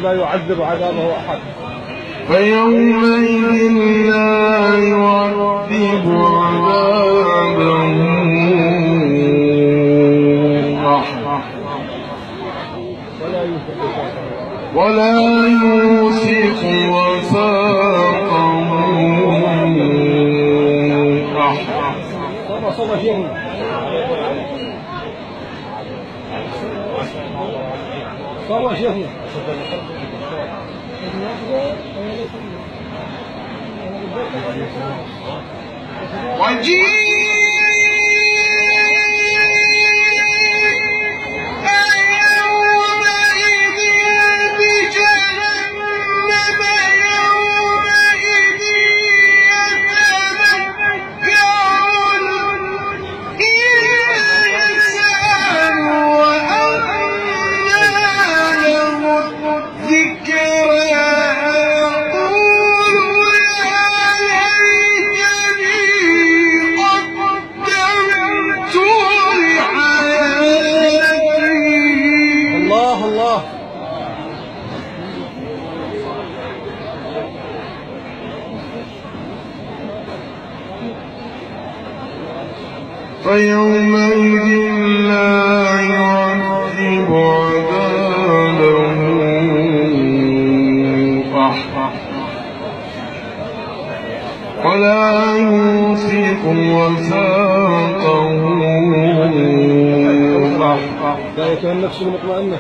لا يعذب عذابه أحد. فيومئذ لا يعذب عذابه أحد ولا يوثق وثاقه أحد. صلى شيخنا فيومئذ لا يعذب عذابه أحد ولا يوثق وثاقه أحد. ذلك النفس المطمئنة.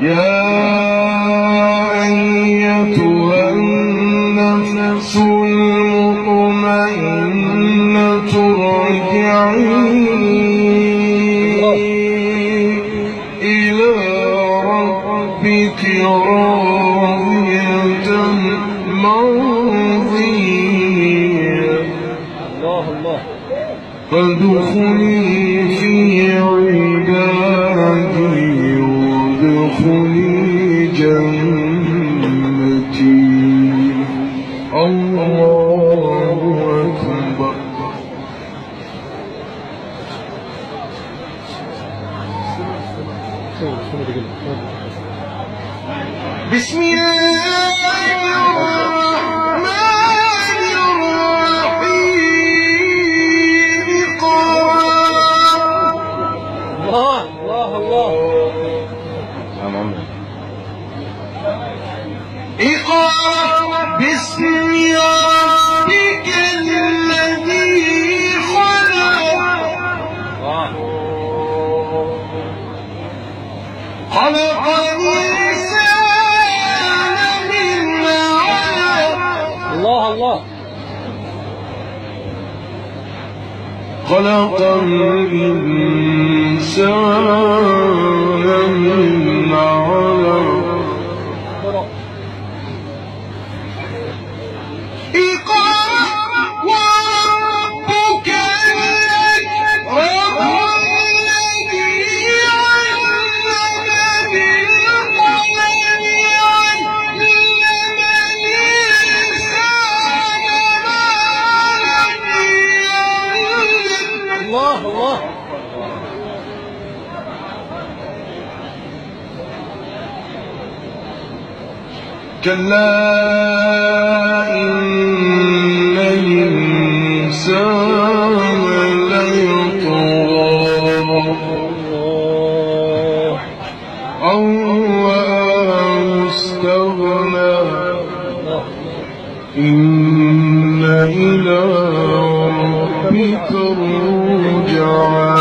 يا أيتها النفس المطمئنة ارجعي إلى ربك راضية مرضية فادخلي في عبادي وادخلي جنتي. الله أكبر. بسم الله الرحمن الرحيم. الله الله الله. اقرأ باسم ربك الذي خلق. خلق الإنسان من علق. الله الله. خلق الإنسان من علق. كلا إن الإنسان ليطغى أن رآه استغنى إن إلى ربك الرجعى